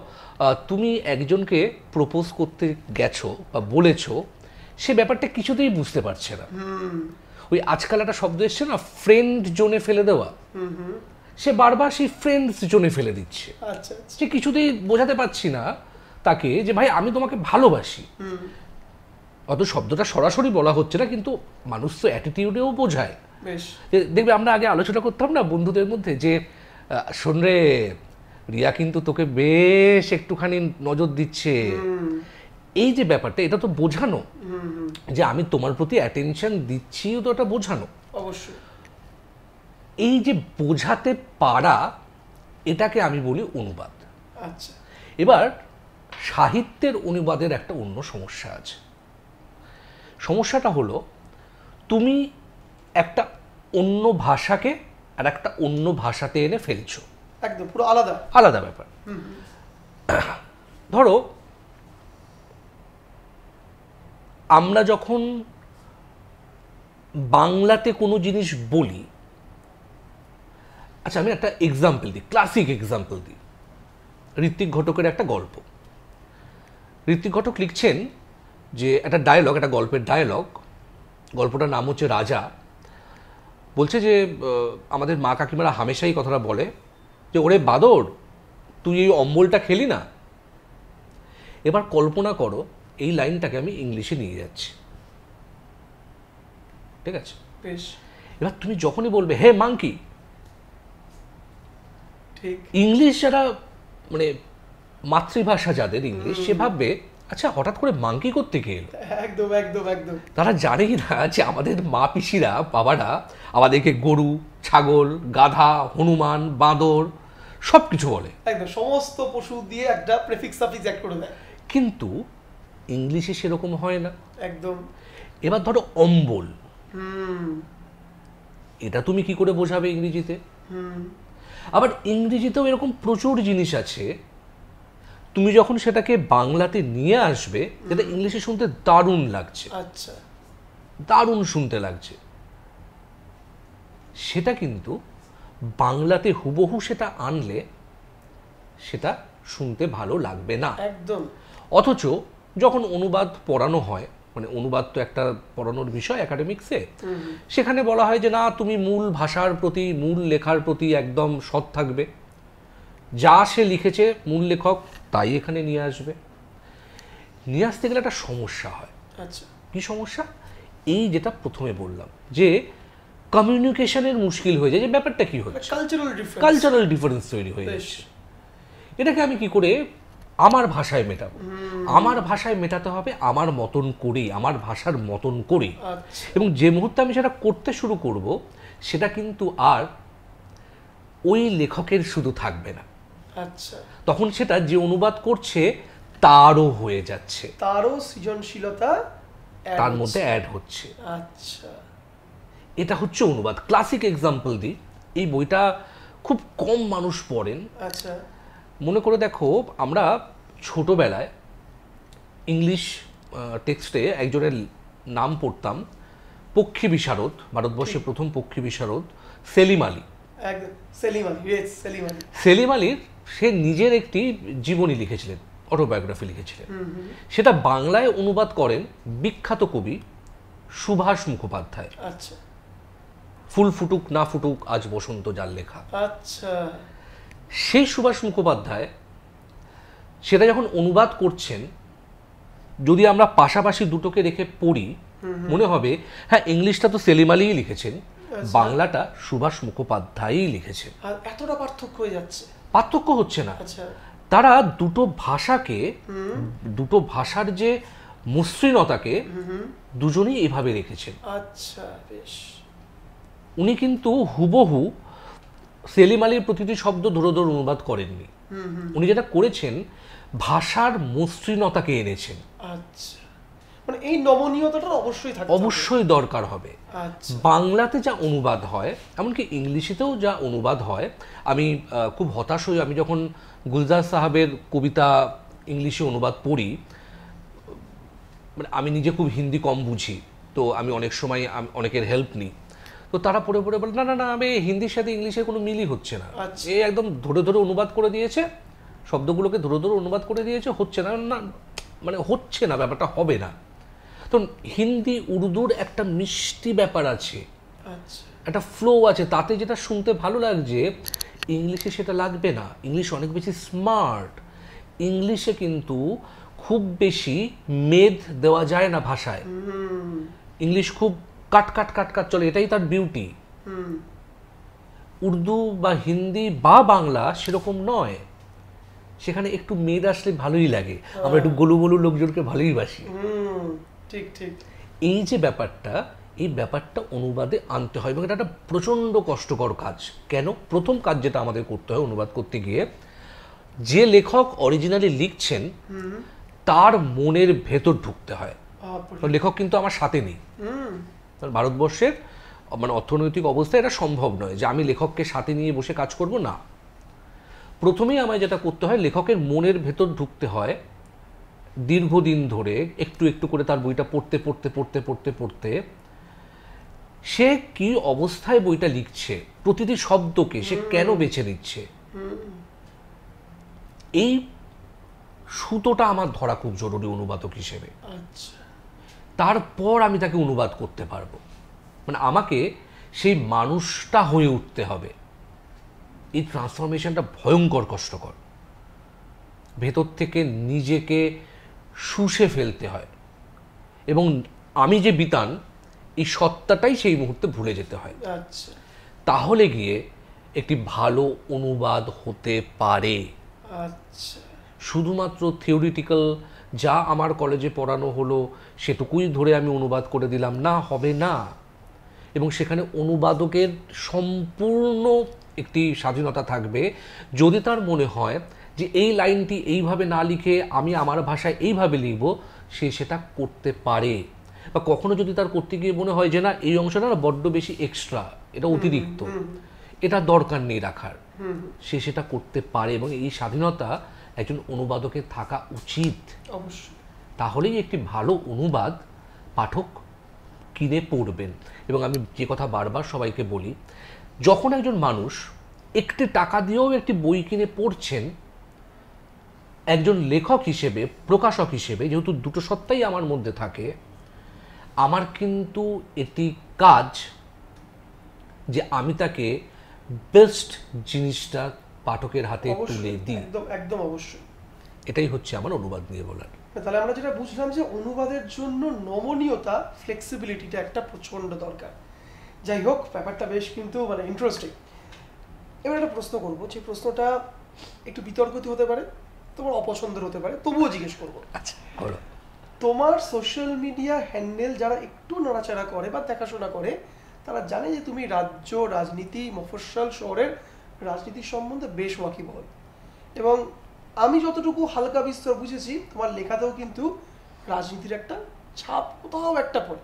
তুমি একজনকে প্রপোজ করতে গেছো বা বলেছো, সে ব্যাপারটা কিছুতেই বুঝতে পারছে না। ওই আজকাল একটা শব্দ এসছে না, ফ্রেন্ড জোনে ফেলে দেওয়া, সে বারবার সেই ফ্রেন্ডস জোনে ফেলে দিচ্ছে। আচ্ছা সে কিছুতেই বোঝাতে পারছি না তাকে যে ভাই আমি তোমাকে ভালোবাসি। অত শব্দটা সরাসরি বলা হচ্ছে না, কিন্তু মানুষ তো অ্যাটিটিউডেও বোঝায়। বেশ দেখবে আমরা আগে আলোচনা করতাম না বন্ধুদের মধ্যে যে শোন রে, রিয়া কিন্তু তোকে বেশ একটুখানি নজর দিচ্ছে। এই যে ব্যাপারটা, এটা তো বোঝানো যে আমি তোমার প্রতি অ্যাটেনশন দিচ্ছি, তো এটা বোঝানো। অবশ্যই এই যে বোঝাতে পারা, এটাকে আমি বলি অনুবাদ। আচ্ছা এবার সাহিত্যের অনুবাদের একটা অন্য সমস্যা আছে। সমস্যাটা হলো তুমি একটা অন্য ভাষাকে আর একটা অন্য ভাষাতে এনে ফেলছো, একদম পুরো আলাদা আলাদা ব্যাপার। ধরো আমরা যখন বাংলাতে কোনো জিনিস বলি, আচ্ছা আমি একটা এক্সাম্পল দিই, ক্লাসিক এক্সাম্পল দিই। ঋত্বিক ঘটকের একটা গল্প। ঋত্বিক ঘটক লিখছেন যে একটা ডায়লগ, একটা গল্পের ডায়লগ, গল্পটার নাম হচ্ছে রাজা। বলছে যে আমাদের মা কাকিমারা হামেশাই কথাটা বলে যে ওরে বাদর, তুই এই অম্বলটা খেলি না। এবার কল্পনা করো এই লাইনটাকে আমি ইংলিশে নিয়ে যাচ্ছি, ঠিক আছে? বেশ এবার তুমি যখনই বলবে হে মাংকি, ঠিক ইংলিশ যারা মানে মাতৃভাষা যাদের ইংলিশ, সে ভাববে আচ্ছা হঠাৎ করে মাংকি করতে কে এলো। একদম একদম একদম তারা জানেই না যে আমাদের মা পিসিরা, বাবারা আমাদেরকে গরু, ছাগল, গাধা, হনুমান, বাঁদর সব কিছু বলে। একদম সমস্ত পশু দিয়ে একটা প্রেফিক্স সাফিক্স অ্যাড করে দেয়। কিন্তু ইংলিশে সেরকম হয় না। একদম এবার ধরো অম্বল, এটা তুমি কি করে বোঝাবে ইংরেজিতে? আবার ইংরেজিতেও এরকম প্রচুর জিনিস আছে, তুমি যখন সেটাকে বাংলাতে নিয়ে আসবে যেটা ইংলিশে শুনতে দারুণ লাগছে, আচ্ছা দারুণ শুনতে লাগছে, সেটা কিন্তু বাংলাতে হুবহু সেটা আনলে সেটা শুনতে ভালো লাগবে না। একদম অথচ যখন অনুবাদ পড়ানো হয়, মানে অনুবাদ তো একটা পড়ানোর বিষয় একাডেমিক্সে, সেখানে বলা হয় যে না তুমি মূল ভাষার প্রতি, মূল লেখার প্রতি একদম সৎ থাকবে, যা সে লিখেছে মূল লেখক তাই এখানে নিয়ে আসবে। নিয়ে আসতে গেলে একটা সমস্যা হয়। আচ্ছা কি সমস্যা? এই যেটা প্রথমে বললাম যে কমিউনিকেশনের মুশকিল হয়ে যায়, যে ব্যাপারটা কি হচ্ছে, কালচারাল ডিফারেন্স তৈরি হয়ে যাচ্ছে। এটাকে আমি কি করে আমার ভাষায় মেটাবো? আমার ভাষায় মেটাতে হবে আমার মতন করি, আমার ভাষার মতন করি। এবং যে মুহূর্তে আমি সেটা করতে শুরু করব, সেটা কিন্তু আর ওই লেখকের শুধু থাকবে না, আচ্ছা তখন সেটা যে অনুবাদ করছে তারও হয়ে যাচ্ছে, তারও সৃজনশীলতা তার মধ্যে অ্যাড হচ্ছে। আচ্ছা এটা হচ্ছে অনুবাদ। ক্লাসিক এক্সাম্পল দিই, এই বইটা খুব কম মানুষ পড়েন। আচ্ছা মনে করে দেখো, আমরা ছোটবেলায় ইংলিশ টেক্সটে একজনের নাম পড়তাম, পক্ষী বিশারদ, ভারতবর্ষের প্রথম পক্ষী বিশারদ সেলিম আলী। একদম সেলিম আলী, সেলিম আলী। সেলিম আলীর সে নিজের একটি জীবনী লিখেছিলেন, অটোবায়োগ্রাফি লিখেছিলেন, সেটা বাংলায় অনুবাদ করেন বিখ্যাত কবি সুভাষ মুখোপাধ্যায়। আচ্ছা ফুল ফুটুক না ফুটুক আজ বসন্ত যার লেখা। আচ্ছা সেই সুভাষ মুখোপাধ্যায় সেটা যখন অনুবাদ করছেন, যদি আমরা পাশাপাশি দুটোকে রেখে পড়ি, মনে হবে হ্যাঁ ইংলিশটা তো সেলিম আলীই লিখেছেন, বাংলাটা সুভাষ মুখোপাধ্যায়ই লিখেছেন। আর এতটা পার্থক্য হয়ে যাচ্ছে? পার্থক্য হচ্ছে না, আচ্ছা তারা দুটো ভাষাকে, দুটো ভাষার যে মসৃণতাকে দুজনেই এভাবে রেখেছেন। আচ্ছা বেশ। উনি কিন্তু হুবহু সেলিম আলীর প্রতিটি শব্দ ধরে ধরে অনুবাদ করেননি। উনি যেটা করেছেন, ভাষার মসৃণতাকে এনেছেন। আচ্ছা মানে এই নমনীয়তাটা অবশ্যই থাকবে, অবশ্যই দরকার হবে। আচ্ছা বাংলাতে যা অনুবাদ হয়, এমনকি ইংলিশেতেও যা অনুবাদ হয়, আমি খুব হতাশ হই আমি যখন গুলজার সাহাবের কবিতা ইংলিশে অনুবাদ পড়ি। মানে আমি নিজে খুব হিন্দি কম বুঝি, তো আমি অনেক সময় অনেকের হেল্প নিই, তো তারা পড়ে পড়ে বলে না না না, আমি হিন্দির সাথে ইংলিশের কোনো মিলই হচ্ছে না, আচ্ছা। এ একদম ধরে ধরে অনুবাদ করে দিয়েছে, শব্দগুলোকে ধরে ধরে অনুবাদ করে দিয়েছে, হচ্ছে না না, মানে হচ্ছে না, ব্যাপারটা হবে না। তো হিন্দি উর্দুর একটা মিষ্টি ব্যাপার আছে, আচ্ছা একটা ফ্লো আছে, তাতে যেটা শুনতে ভালো লাগছে ইংলিশে সেটা লাগবে না। ইংলিশ অনেক বেশি স্মার্ট। ইংলিশে কিন্তু খুব বেশি মেদ দেওয়া যায় না ভাষায়। ইংলিশ খুব কাট কাট কাট কাট চলে, এটাই তার বিউটি। উর্দু বা হিন্দি বা বাংলা সেরকম নয়, সেখানে একটু মেদ আসলে ভালোই লাগে, আমরা একটু গোলু গোলু লোকজনকে ভালোই বাসি। ঠিক ঠিক। এই যে ব্যাপারটা, এই ব্যাপারটা অনুবাদে আনতে হয় এবং এটা একটা প্রচণ্ড কষ্টকর কাজ। কেন? প্রথম কাজ যেটা আমাদের করতে হয় অনুবাদ করতে গিয়ে, যে লেখক অরিজিনালি লিখছেন তার মনের ভেতর ঢুকতে হয়। লেখক কিন্তু আমার সাথে নেই, ভারতবর্ষের মানে অর্থনৈতিক অবস্থায় এটা সম্ভব নয় যে আমি লেখককে সাথে নিয়ে বসে কাজ করব না। প্রথমেই আমায় যেটা করতে হয়, লেখকের মনের ভেতর ঢুকতে হয়, দীর্ঘদিন ধরে একটু একটু করে তার বইটা পড়তে পড়তে পড়তে পড়তে পড়তে সে কি অবস্থায় বইটা লিখছে, প্রতিটি শব্দকে সে কেন বেছে নিচ্ছে, এই সুতোটা আমার ধরা খুব জরুরি অনুবাদক হিসেবে। আচ্ছা তারপর আমি তাকে অনুবাদ করতে পারবো। মানে আমাকে সেই মানুষটা হয়ে উঠতে হবে। এই ট্রান্সফরমেশনটা ভয়ঙ্কর কষ্টকর, ভেতর থেকে নিজেকে শুষে ফেলতে হয় এবং আমি যে বিতান এই সত্তাটাই সেই মুহূর্তে ভুলে যেতে হয়। আচ্ছা তাহলে গিয়ে একটি ভালো অনুবাদ হতে পারে। আচ্ছা শুধুমাত্র থিওরিটিক্যাল যা আমার কলেজে পড়ানো হলো সেটুকুই ধরে আমি অনুবাদ করে দিলাম না, হবে না। এবং সেখানে অনুবাদকের সম্পূর্ণ একটি স্বাধীনতা থাকবে। যদি তার মনে হয় যে এই লাইনটি এইভাবে না লিখে আমি আমার ভাষায় এইভাবে লিখব, সে সেটা করতে পারে। বা কখনো যদি তার করতে গিয়ে মনে হয় যে না এই অংশটা না বড্ড বেশি এক্সট্রা, এটা অতিরিক্ত, এটা দরকার নেই রাখার, সে সেটা করতে পারে। এবং এই স্বাধীনতা একজন অনুবাদকের থাকা উচিত। অবশ্যই। তাহলেই একটি ভালো অনুবাদ পাঠক কিনে পড়বেন। এবং আমি যে কথা বারবার সবাইকে বলি, যখন একজন মানুষ একটি টাকা দিয়েও একটি বই কিনে পড়ছেন, একজন লেখক হিসেবে, প্রকাশক হিসেবে, যেহেতু দুটো সত্তাই আমার মধ্যে থাকে, আমার কিন্তু এটি কাজ যে আমি তাকে বেস্ট জিনিসটা পাঠকের হাতে তুলে দিই। একদম একদম অবশ্যই। এটাই হচ্ছে আমার অনুবাদ নিয়ে বলার। তাহলে আমরা যেটা বুঝলাম যে অনুবাদের জন্য নমনীয়তা, ফ্লেক্সিবিলিটিটা একটা প্রচন্ড দরকার। যাই হোক, ব্যাপারটা বেশ কিন্তু মানে ইন্টারেস্টিং। এবার একটা প্রশ্ন করবো, যে প্রশ্নটা একটু বিতর্কিত হতে পারে, তোমার অপছন্দের হতে পারে, তবুও জিজ্ঞেস করবো। আচ্ছা, বলো। তোমার সোশ্যাল মিডিয়া হ্যান্ডেল যারা একটু নড়াচড়া করে বা দেখাশোনা করে, তারা জানে যে তুমি রাজ্য রাজনীতি, মফস্বল শহরের রাজনীতির সম্বন্ধে বেশ ওয়াকিবহাল। এবং আমি যতটুকু হালকা বিস্তর বুঝেছি, তোমার লেখাতেও কিন্তু রাজনীতির একটা ছাপ কোথাও একটা পড়ে।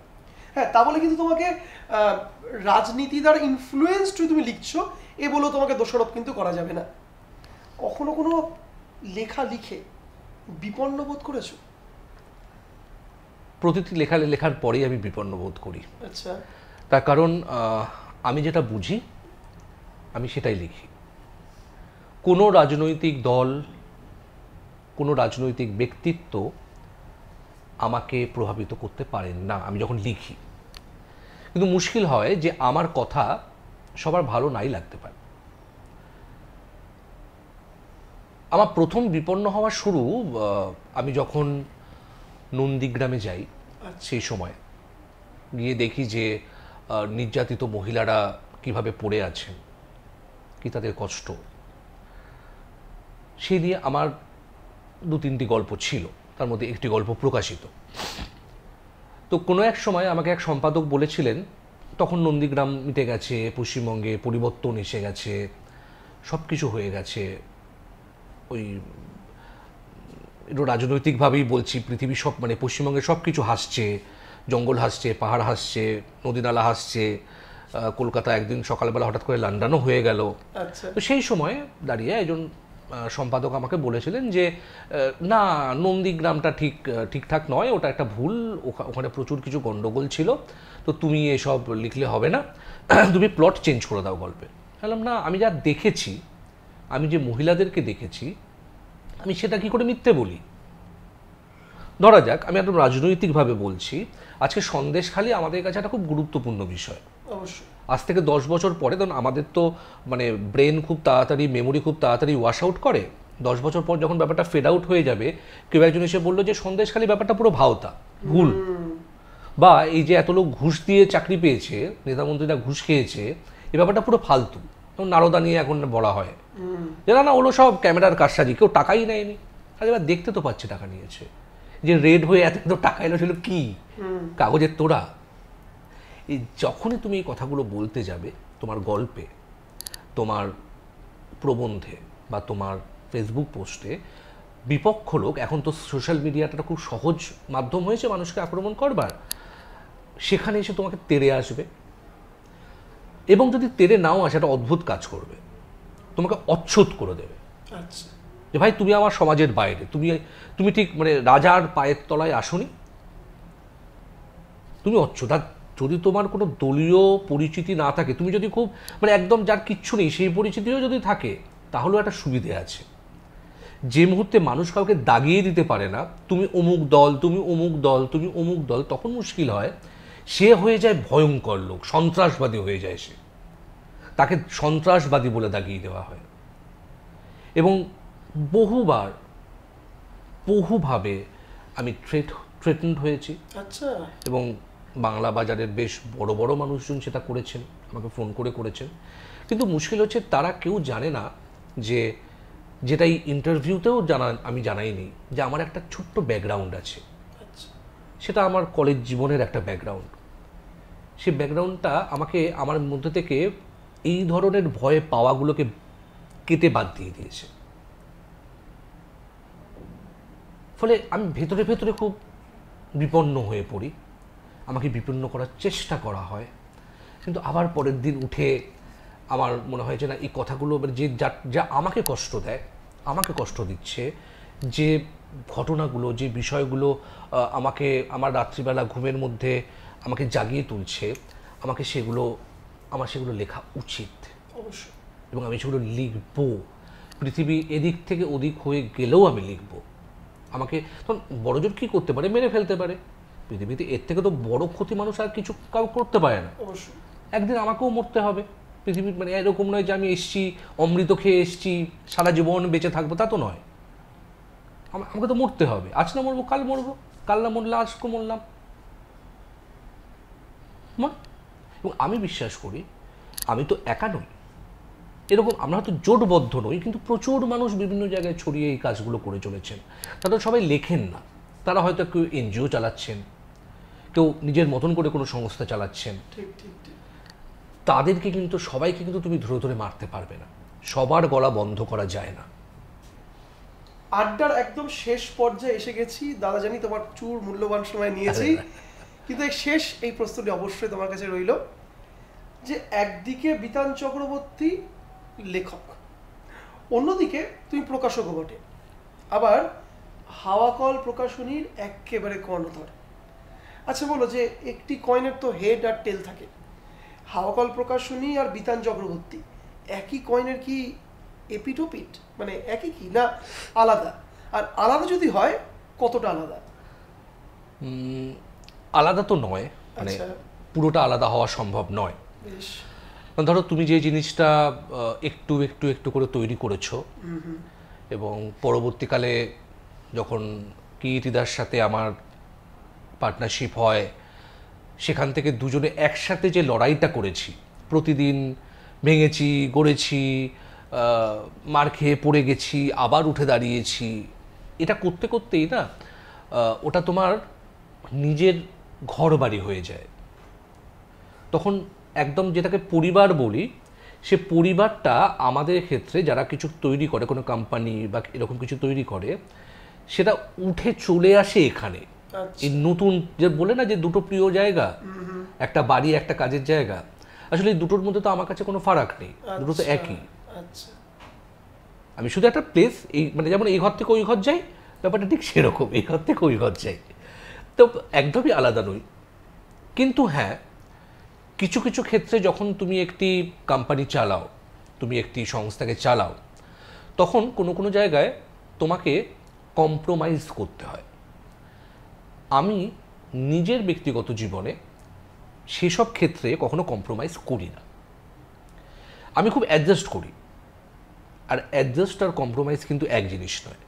হ্যাঁ, তা বলে কিন্তু তোমাকে রাজনীতি দ্বারা ইনফ্লুয়েন্সড তুমি লিখছো এ বলেও তোমাকে দোষারোপ কিন্তু করা যাবে না। কখনো কোনো লেখা লিখে বিপন্ন বোধ করেছো? প্রতিটি লেখার পরেই আমি বিপন্ন বোধ করি। আচ্ছা। তার কারণ আমি যেটা বুঝি আমি সেটাই লিখি। কোনো রাজনৈতিক দল, কোনো রাজনৈতিক ব্যক্তিত্ব আমাকে প্রভাবিত করতে পারেন না আমি যখন লিখি। কিন্তু মুশকিল হয় যে আমার কথা সবার ভালো নাই লাগতে পারে। আমার প্রথম বিপন্ন হওয়া শুরু আমি যখন নন্দীগ্রামে যাই, সেই সময় গিয়ে দেখি যে নির্যাতিত মহিলারা কিভাবে পড়ে আছেন, কি তাদের কষ্ট, সেই নিয়ে আমার 2-3টি গল্প ছিল, তার মধ্যে একটি গল্প প্রকাশিত। তো কোনো এক সময় আমাকে এক সম্পাদক বলেছিলেন, তখন নন্দীগ্রাম মিটে গেছে, পশ্চিমবঙ্গে পরিবর্তন এসে গেছে, সব কিছু হয়ে গেছে, ওই একটু রাজনৈতিকভাবেই বলছি, পৃথিবী সব মানে পশ্চিমবঙ্গে সব কিছু হাসছে, জঙ্গল হাসছে, পাহাড় হাসছে, নদী নালা হাসছে, কলকাতা একদিন সকালবেলা হঠাৎ করে লন্ডনও হয়ে গেল। আচ্ছা তো সেই সময় দাঁড়িয়ে একজন সম্পাদক আমাকে বলেছিলেন যে না, নন্দীগ্রামটা ঠিকঠাক নয়, ওটা একটা ভুল, ওখানে প্রচুর কিছু গণ্ডগোল ছিল, তো তুমি এসব লিখলে হবে না, তুমি প্লট চেঞ্জ করে দাও গল্পে। বললাম না, আমি যা দেখেছি, আমি যে মহিলাদেরকে দেখেছি, আমি সেটা কি করে মিথ্যে বলি? ধরা যাক, আমি একদম রাজনৈতিকভাবে বলছি, আজকে সন্দেশখালি আমাদের কাছে একটা খুব গুরুত্বপূর্ণ বিষয়। অবশ্যই আজ থেকে 10 বছর পরে, ধরুন আমাদের তো মানে ব্রেন খুব তাড়াতাড়ি, মেমোরি খুব তাড়াতাড়ি ওয়াশ আউট করে, 10 বছর পর যখন ব্যাপারটা ফেড আউট হয়ে যাবে, কেউ একজন এসে বললো যে সন্দেশখালি ব্যাপারটা পুরো ভাওতা, ভুল, বা এই যে এত লোক ঘুষ দিয়ে চাকরি পেয়েছে, নেতামন্ত্রীরা ঘুষ খেয়েছে, এই ব্যাপারটা পুরো ফালতু। যেমন নারদা নিয়ে এখন বলা হয় যে না ওগুলো সব ক্যামেরার কারসাজি, কেউ টাকাই নেয়নি। আর এবার দেখতে তো পাচ্ছে টাকা নিয়েছে, যে রেড হয়ে এত টাকা এলো, ছিল কি কাগজের তোড়া? এই যখনই তুমি এই কথাগুলো বলতে যাবে, তোমার গল্পে, তোমার প্রবন্ধে বা তোমার ফেসবুক পোস্টে, বিপক্ষ লোক, এখন তো সোশ্যাল মিডিয়াটা খুব সহজ মাধ্যম হয়েছে মানুষকে আক্রমণ করবার, সেখানে এসে তোমাকে তেড়ে আসবে, এবং যদি তেড়ে নাও আসে, একটা অদ্ভুত কাজ করবে, তোমাকে অচ্ছুত করে দেবে। আচ্ছা যে ভাই তুমি আমার সমাজের বাইরে, তুমি ঠিক মানে রাজার পায়ের তলায় আসনি, তুমি অচ্ছুত। আর যদি তোমার কোনো দলীয় পরিচিতি না থাকে, তুমি যদি খুব মানে একদম যার কিচ্ছু নেই সেই পরিচিতিও যদি থাকে, তাহলেও একটা সুবিধে আছে। যে মুহূর্তে মানুষ কাউকে দাগিয়ে দিতে পারে না, তুমি অমুক দল, তুমি অমুক দল, তুমি অমুক দল, তখন মুশকিল হয়। সে হয়ে যায় ভয়ঙ্কর লোক, সন্ত্রাসবাদী হয়ে যায় সে, তাকে সন্ত্রাসবাদী বলে দাগিয়ে দেওয়া হয়। এবং বহুভাবে আমি থ্রেটেন্ড হয়েছি। আচ্ছা এবং বাংলা বাজারের বেশ বড় বড় মানুষজন সেটা করেছেন, আমাকে ফোন করেছেন। কিন্তু মুশকিল হচ্ছে, তারা কেউ জানে না যে, যেটা এই ইন্টারভিউতেও আমি জানাইনি, যে আমার একটা ছোট্ট ব্যাকগ্রাউন্ড আছে। আচ্ছা সেটা আমার কলেজ জীবনের একটা ব্যাকগ্রাউন্ড। সেই ব্যাকগ্রাউন্ডটা আমাকে আমার মধ্যে থেকে এই ধরনের ভয় পাওয়াগুলোকে কেটে বাদ দিয়ে দিয়েছে। ফলে আমি ভেতরে ভেতরে খুব বিপন্ন হয়ে পড়ি, আমাকে বিপন্ন করার চেষ্টা করা হয়, কিন্তু আবার পরের দিন উঠে আমার মনে হয় যে না, এই কথাগুলো যে যা আমাকে কষ্ট দেয়, আমাকে কষ্ট দিচ্ছে, যে ঘটনাগুলো, যে বিষয়গুলো আমাকে আমার রাত্রিবেলা ঘুমের মধ্যে আমাকে জাগিয়ে তুলছে, আমার সেগুলো লেখা উচিত, অবশ্যই এবং আমি সেগুলো লিখবো। পৃথিবী এদিক থেকে ওদিক হয়ে গেলেও আমি লিখবো। আমাকে তখন বড়জোর কী করতে পারে? মেরে ফেলতে পারে। পৃথিবীতে এর থেকে তো বড় ক্ষতি মানুষ আর কিছু কাউ করতে পারে না। অবশ্যই একদিন আমাকেও মরতে হবে। পৃথিবীর মানে এরকম নয় যে আমি এসছি, অমৃত খেয়ে এসছি, সারা জীবন বেঁচে থাকবো, তা তো নয়। আমাকে তো মরতে হবে, আজ না মরবো কাল মরবো, কাল না মরলে আজকে মরলাম। এবং আমি বিশ্বাস করি, আমি তো একা নই, এরকম আমরা হয়তো জোটবদ্ধ নই, কিন্তু প্রচুর মানুষ বিভিন্ন জায়গায় ছড়িয়ে এই কাজগুলো করে চলেছেন। তারা সবাই লেখেন না, তারা হয়তো কেউ এনজিও চালাচ্ছেন, কেউ নিজের মতন করে কোনো সংস্থা চালাচ্ছেন। ঠিক ঠিক ঠিক তাদেরকে কিন্তু সবাইকে কিন্তু তুমি ধরে ধরে মারতে পারবে না, সবার গলা বন্ধ করা যায় না। আড্ডার একদম শেষ পর্যায়ে এসে গেছি দাদা, জানি তোমার প্রচুর মূল্যবান সময় নিয়েছি, কিন্তু এই প্রশ্নটি অবশ্যই তোমার কাছে রইল, যে একদিকে বিতান চক্রবর্তী লেখক, অন্যদিকে তুমি প্রকাশকও বটে, আবার হাওয়াকল প্রকাশনীর একেবারে কর্ণধর। আচ্ছা বলো, যে একটি কয়েনের তো হেড আর টেল থাকে, হাওয়াকল প্রকাশনী আর বিতান চক্রবর্তী একই কয়েনের কি এপিটোপিট, মানে একই কি না আলাদা? আর আলাদা যদি হয়, কতটা আলাদা? আলাদা তো নয়, মানে পুরোটা আলাদা হওয়া সম্ভব নয়। বেশ, ধরো তুমি যে জিনিসটা একটু একটু একটু করে তৈরি করেছো, এবং পরবর্তীকালে যখন কীর্তিদার সাথে আমার পার্টনারশিপ হয়, সেখান থেকে দুজনে একসাথে যে লড়াইটা করেছি, প্রতিদিন ভেঙেছি, গড়েছি, মার খেয়ে পড়ে গেছি, আবার উঠে দাঁড়িয়েছি, এটা করতে করতেই না ওটা তোমার নিজের ঘর বাড়ি হয়ে যায়। তখন একদম যেটাকে পরিবার বলি, সে পরিবারটা আমাদের ক্ষেত্রে যারা কিছু তৈরি করে, কোনো কোম্পানি বা এরকম কিছু তৈরি করে, সেটা উঠে চলে আসে এখানে। এই নতুন যে বলে না যে দুটো প্রিয় জায়গা, একটা বাড়ি একটা কাজের জায়গা, আসলে এই দুটোর মধ্যে তো আমার কাছে কোনো ফারাক নেই, দুটো তো একই। আমি শুধু একটা প্লেস, এই মানে যেমন এই ঘর থেকে ওই ঘর যাই, ব্যাপারটা ঠিক সেরকম, এই ঘর থেকে ওই ঘর যাই, তো একদমই আলাদা নই। কিন্তু হ্যাঁ, কিছু কিছু ক্ষেত্রে যখন তুমি একটি কোম্পানি চালাও, তুমি একটি সংস্থাকে চালাও, তখন কোনো কোনো জায়গায় তোমাকে কম্প্রোমাইজ করতে হয়। আমি নিজের ব্যক্তিগত জীবনে সেসব ক্ষেত্রে কখনো কম্প্রোমাইজ করি না, আমি খুব অ্যাডজাস্ট করি। আর অ্যাডজাস্ট আর কম্প্রোমাইজ কিন্তু এক জিনিস নয়।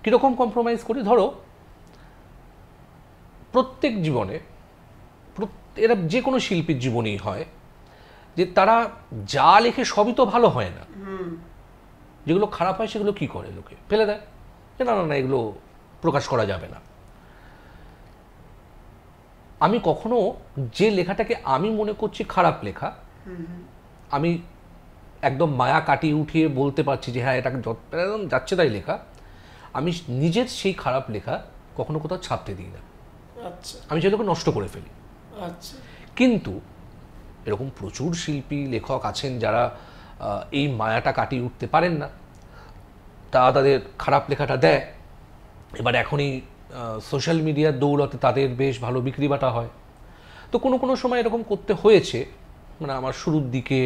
কীরকম কম্প্রোমাইজ করি? ধরো প্রত্যেক জীবনে, এরা যে কোনো শিল্পীর জীবনেই হয় যে তারা যা লেখে সবই তো ভালো হয় না, যেগুলো খারাপ হয় সেগুলো কি করে লোকে ফেলে দেয়, যে না না না এগুলো প্রকাশ করা যাবে না। আমি কখনো যে লেখাটাকে আমি মনে করছি খারাপ লেখা, আমি একদম মায়া কাটিয়ে উঠিয়ে বলতে পারছি যে হ্যাঁ এটা একদম যাচ্ছে তাই লেখা, আমি নিজের সেই খারাপ লেখা কখনো কোথাও ছাপতে দিই না। আমি সেটাকে নষ্ট করে ফেলি। কিন্তু এরকম প্রচুর শিল্পী লেখক আছেন যারা এই মায়াটা কাটিয়ে উঠতে পারেন না, তারা তাদের খারাপ লেখাটা দেয়। এবার এখনই সোশ্যাল মিডিয়ার দৌলতে তাদের বেশ ভালো বিক্রি বাটা হয়। তো কোনো কোনো সময় এরকম করতে হয়েছে, মানে আমার শুরুর দিকে,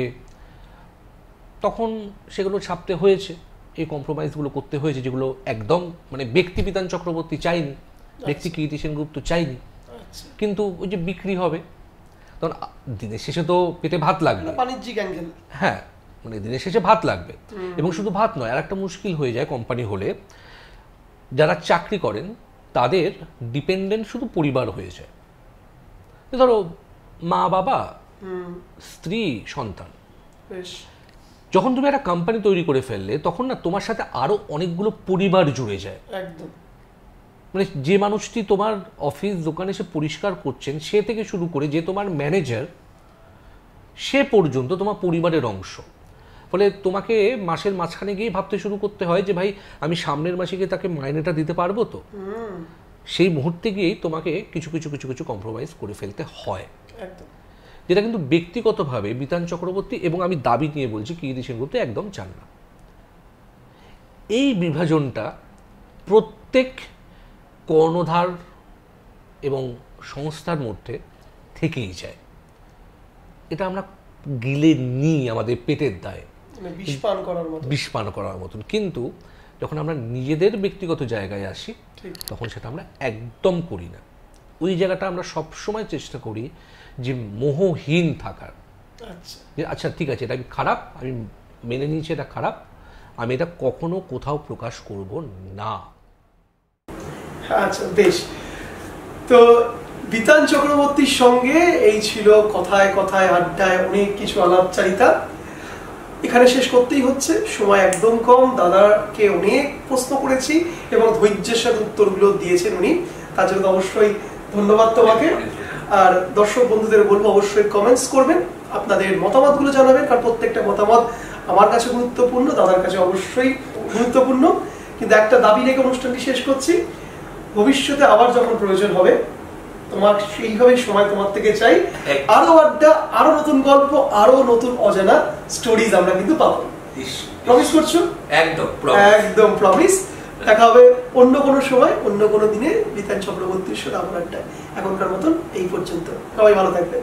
তখন সেগুলো ছাপতে হয়েছে, এই কম্প্রোমাইজগুলো করতে হয়েছে, যেগুলো একদম মানে ব্যক্তি বিতান চক্রবর্তী চাইনি, ব্যক্তি কীর্তি সেনগুপ্ত চাইনি, কিন্তু ওই যে বিক্রি হবে, তখন দিনের শেষে তো পেটে ভাত লাগবে, বাণিজ্যিক অ্যাঙ্গেল। হ্যাঁ, মানে দিনের শেষে ভাত লাগবে। এবং শুধু ভাত নয়, আর একটা মুশকিল হয়ে যায় কোম্পানি হলে, যারা চাকরি করেন তাদের ডিপেন্ডেন্ট শুধু পরিবার হয়ে যায়। ধরো মা বাবা, স্ত্রী, সন্তান। যখন তুমি একটা কোম্পানি তৈরি করে ফেললে, তখন না তোমার সাথে আরো অনেকগুলো পরিবার জুড়ে যায়। একদম, মানে যে মানুষটি তোমার অফিস দোকানে এসে পরিষ্কার করছেন, সে থেকে শুরু করে যে তোমার ম্যানেজার, সে পর্যন্ত তোমার পরিবারের অংশ। ফলে তোমাকে মাসের মাঝখানে গিয়ে ভাবতে শুরু করতে হয় যে ভাই আমি সামনের মাসে গিয়ে তাকে মাইনেটা দিতে পারবো তো। সেই মুহূর্তে গিয়েই তোমাকে কিছু কিছু কিছু কিছু কম্প্রোমাইজ করে ফেলতে হয়, যেটা কিন্তু ব্যক্তিগতভাবে বিতান চক্রবর্তী এবং আমি দাবি নিয়ে বলছি কীর্তি সেনগুপ্ত একদম চান না। এই বিভাজনটা প্রত্যেক কর্ণধার এবং সংস্থার মধ্যে থেকেই যায়, এটা আমরা গিলে নিই আমাদের পেটের দায়ে, বিষ পান করার মতন। কিন্তু যখন আমরা নিজেদের ব্যক্তিগত জায়গায় আসি, তখন সেটা আমরা একদম করি না। ওই জায়গাটা আমরা সবসময় চেষ্টা করি যে মোহহীন থাকার, যে আচ্ছা ঠিক আছে এটা খারাপ, আমি মেনে নিয়েছি এটা খারাপ, আমি এটা কখনো কোথাও প্রকাশ করব না। আচ্ছা বেশ, তো বিতান চক্রবর্তীর সঙ্গে এই ছিল কথায় কথায় আড্ডায় অনেক কিছু আলাপচারিতা। এখানে শেষ করতেই হচ্ছে, সময় একদম কম। দাদাকে অনেক প্রশ্ন করেছি এবং ধৈর্যের সাথে উত্তরগুলো দিয়েছেন উনি, তার জন্য অবশ্যই ধন্যবাদ তোমাকে। আর দর্শক বন্ধুদের বলবো অবশ্যই কমেন্টস করবেন, আপনাদের মতামতগুলো জানাবেন, কারণ প্রত্যেকটা মতামত আমার কাছে গুরুত্বপূর্ণ, দাদার কাছে অবশ্যই গুরুত্বপূর্ণ। কিন্তু একটা দাবি রেখে অনুষ্ঠানটি শেষ করছি, ভবিষ্যতে আবার যখন প্রয়োজন হবে তোমার সেইভাবেই সময় তোমার থেকে চাই, আরো আড্ডা, আরো নতুন গল্প, আরো নতুন অজানা স্টোরিজ আমরা কিন্তু পাবো। প্রমিস করছো? একদম একদম প্রমিস। দেখা হবে অন্য কোনো সময়, অন্য কোনো দিনে বিতান চক্রবর্তীর সাথে আবার আড্ডা। এখনকার মতন এই পর্যন্ত, সবাই ভালো থাকবেন।